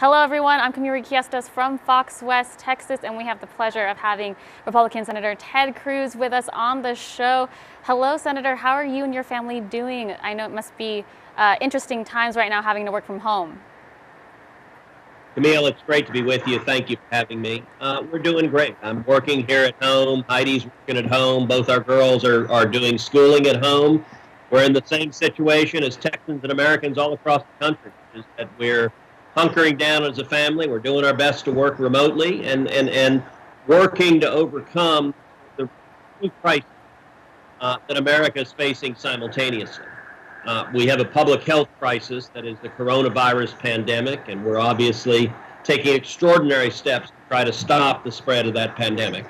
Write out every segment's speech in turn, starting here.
Hello, everyone. I'm Camille Requiestas from Fox West, Texas, and we have the pleasure of having Republican Senator Ted Cruz with us on the show. Hello, Senator. How are you and your family doing? I know it must be interesting times right now having to work from home. Camille, it's great to be with you. Thank you for having me. We're doing great. I'm working here at home. Heidi's working at home. Both our girls are doing schooling at home. We're in the same situation as Texans and Americans all across the country, is that we're hunkering down as a family. We're doing our best to work remotely and working to overcome the two crises that America is facing simultaneously. We have a public health crisis that is the coronavirus pandemic, and we're obviously taking extraordinary steps to try to stop the spread of that pandemic.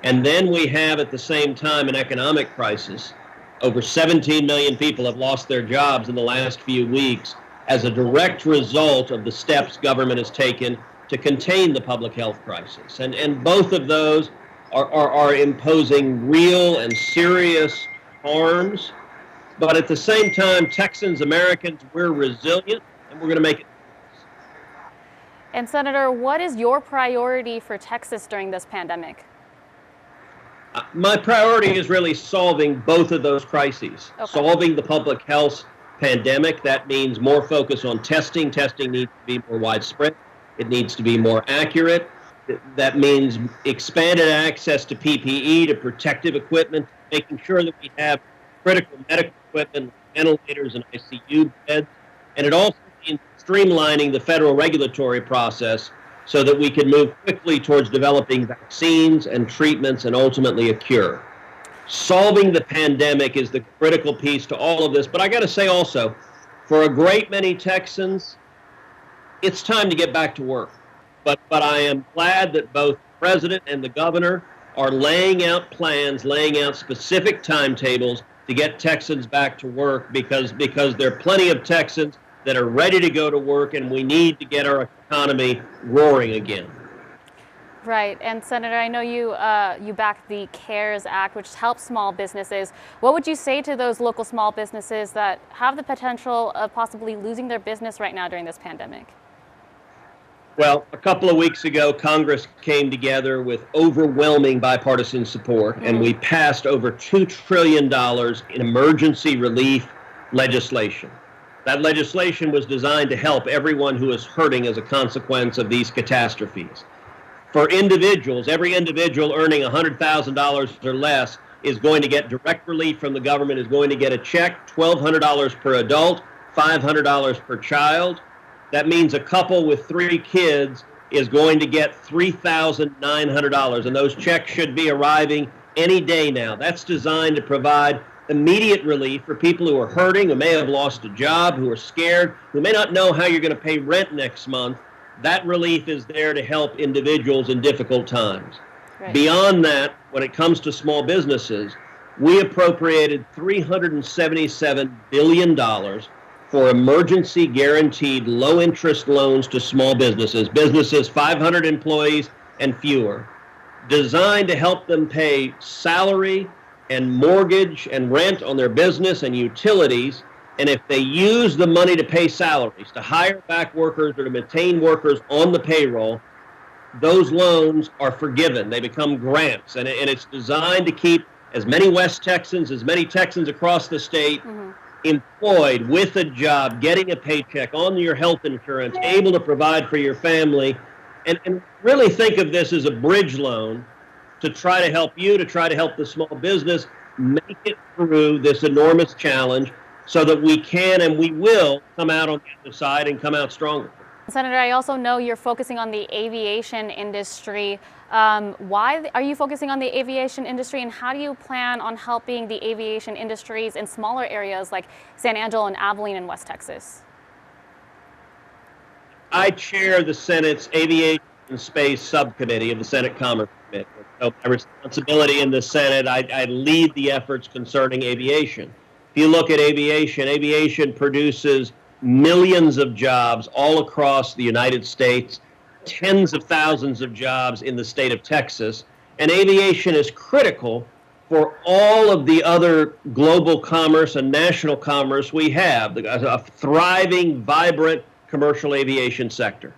And then we have at the same time an economic crisis. Over 17 million people have lost their jobs in the last few weeks as a direct result of the steps government has taken to contain the public health crisis. And both of those are imposing real and serious harms. But at the same time, Texans, Americans, we're resilient, and we're going to make it. And Senator, what is your priority for Texas during this pandemic? My priority is really solving both of those crises. Okay. Solving the public health pandemic, that means more focus on testing. Testing needs to be more widespread. It needs to be more accurate. That means expanded access to PPE, to protective equipment, making sure that we have critical medical equipment, ventilators, and ICU beds. And it also means streamlining the federal regulatory process so that we can move quickly towards developing vaccines and treatments and ultimately a cure. Solving the pandemic is the critical piece to all of this. But I got to say also, for a great many Texans, it's time to get back to work. But I am glad that both the president and the governor are laying out plans, laying out specific timetables to get Texans back to work because there are plenty of Texans that are ready to go to work, and we need to get our economy roaring again. Right, and Senator, I know you back the CARES Act, which helps small businesses. What would you say to those local small businesses that have the potential of possibly losing their business right now during this pandemic? Well, a couple of weeks ago, Congress came together with overwhelming bipartisan support, and we passed over $2 trillion in emergency relief legislation. That legislation was designed to help everyone who is hurting as a consequence of these catastrophes. For individuals, every individual earning $100,000 or less is going to get direct relief from the government, is going to get a check, $1,200 per adult, $500 per child. That means a couple with 3 kids is going to get $3,900, and those checks should be arriving any day now. That's designed to provide immediate relief for people who are hurting, who may have lost a job, who are scared, who may not know how you're going to pay rent next month. That relief is there to help individuals in difficult times. Right. Beyond that, when it comes to small businesses, we appropriated $377 billion for emergency guaranteed low interest loans to small businesses 500 employees and fewer, designed to help them pay salary and mortgage and rent on their business and utilities. And if they use the money to pay salaries, to hire back workers or to maintain workers on the payroll, those loans are forgiven. They become grants. And it's designed to keep as many West Texans, as many Texans across the state employed with a job, getting a paycheck, on your health insurance, able to provide for your family. And really think of this as a bridge loan to try to help you, to try to help the small business make it through this enormous challenge so that we can and we will come out on the other side and come out stronger. Senator, I also know you're focusing on the aviation industry. Why are you focusing on the aviation industry, and how do you plan on helping the aviation industries in smaller areas like San Angelo and Abilene in West Texas? I chair the Senate's Aviation and Space Subcommittee of the Senate Commerce Committee. So my responsibility in the Senate, I lead the efforts concerning aviation. If you look at aviation, aviation produces millions of jobs all across the United States, tens of thousands of jobs in the state of Texas, and aviation is critical for all of the other global commerce and national commerce we have, a thriving, vibrant commercial aviation sector.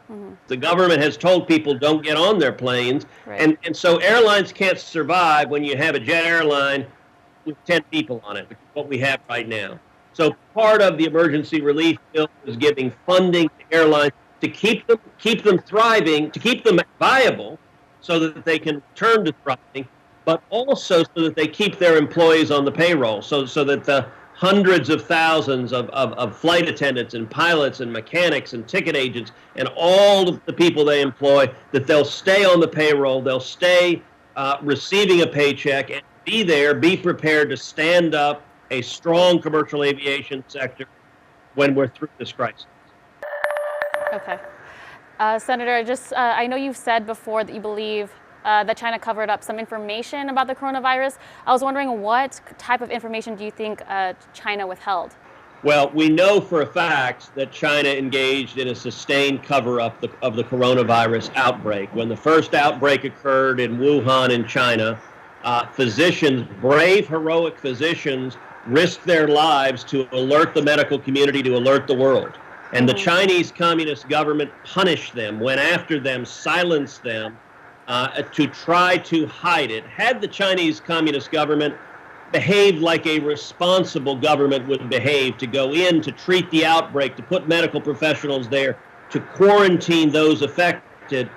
The government has told people don't get on their planes. Right. And so airlines can't survive when you have a jet airline with 10 people on it, which is what we have right now. So part of the emergency relief bill is giving funding to airlines to keep them thriving, to keep them viable so that they can return to thriving, but also so that they keep their employees on the payroll, so that the hundreds of thousands of flight attendants and pilots and mechanics and ticket agents and all of the people they employ, that they'll stay on the payroll, they'll stay receiving a paycheck and be prepared to stand up a strong commercial aviation sector when we're through this crisis. Okay. Senator, I know you've said before that you believe that China covered up some information about the coronavirus. I was wondering, what type of information do you think China withheld? Well, we know for a fact that China engaged in a sustained cover-up of the coronavirus outbreak. When the first outbreak occurred in Wuhan in China, physicians, brave, heroic physicians, risked their lives to alert the medical community, to alert the world. And the Chinese Communist government punished them, went after them, silenced them, to try to hide it. Had the Chinese Communist government behaved like a responsible government would behave, to go in, to treat the outbreak, to put medical professionals there, to quarantine those affected,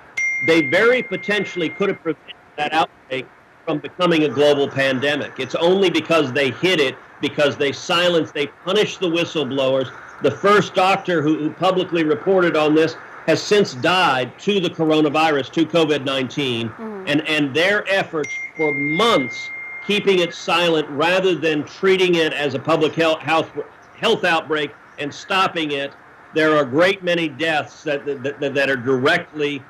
they very potentially could have prevented that outbreak from becoming a global pandemic. It's only because they hid it, because they silenced, they punished the whistleblowers. The first doctor who publicly reported on this has since died to the coronavirus, to COVID-19, and their efforts for months keeping it silent rather than treating it as a public health outbreak and stopping it. There are a great many deaths that are directly,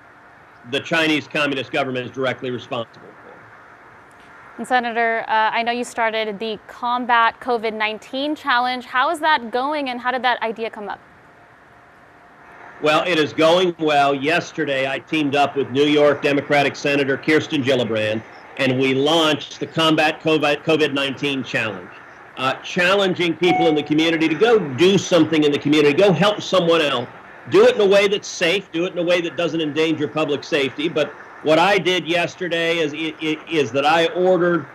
the Chinese Communist government is directly responsible for. And Senator, I know you started the Combat COVID-19 Challenge. How is that going, and how did that idea come up? Well, it is going well. Yesterday, I teamed up with New York Democratic Senator Kirsten Gillibrand, and we launched the Combat COVID-19 Challenge, challenging people in the community to go do something in the community, go help someone else, do it in a way that's safe, do it in a way that doesn't endanger public safety. But what I did yesterday is that I ordered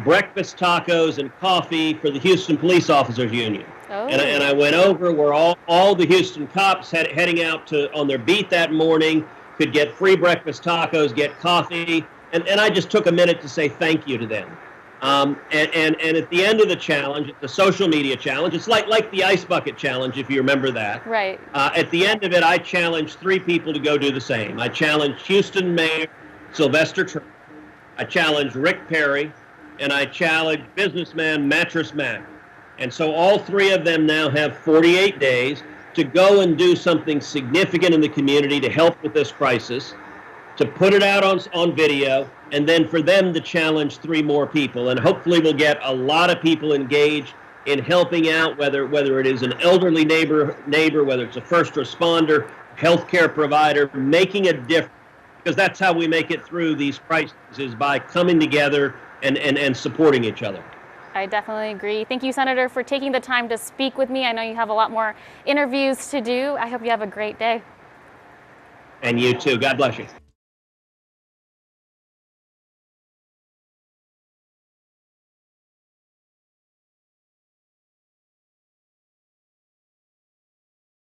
breakfast tacos and coffee for the Houston Police Officers Union. Oh. And I went over where all the Houston cops heading out on their beat that morning could get free breakfast tacos, get coffee, and I just took a minute to say thank you to them. And at the end of the challenge, it's a social media challenge. It's like the ice bucket challenge, if you remember that. Right. At the end of it, I challenged 3 people to go do the same. I challenged Houston Mayor Sylvester Trump. I challenged Rick Perry, and I challenged businessman Mattress Mac. And so all 3 of them now have 48 days to go and do something significant in the community to help with this crisis, to put it out on video, and then for them to challenge 3 more people. And hopefully we'll get a lot of people engaged in helping out, whether it is an elderly neighbor, whether it's a first responder, healthcare provider, making a difference, because that's how we make it through these crises, is by coming together and supporting each other. I definitely agree. Thank you, Senator, for taking the time to speak with me. I know you have a lot more interviews to do. I hope you have a great day. And you too. God bless you.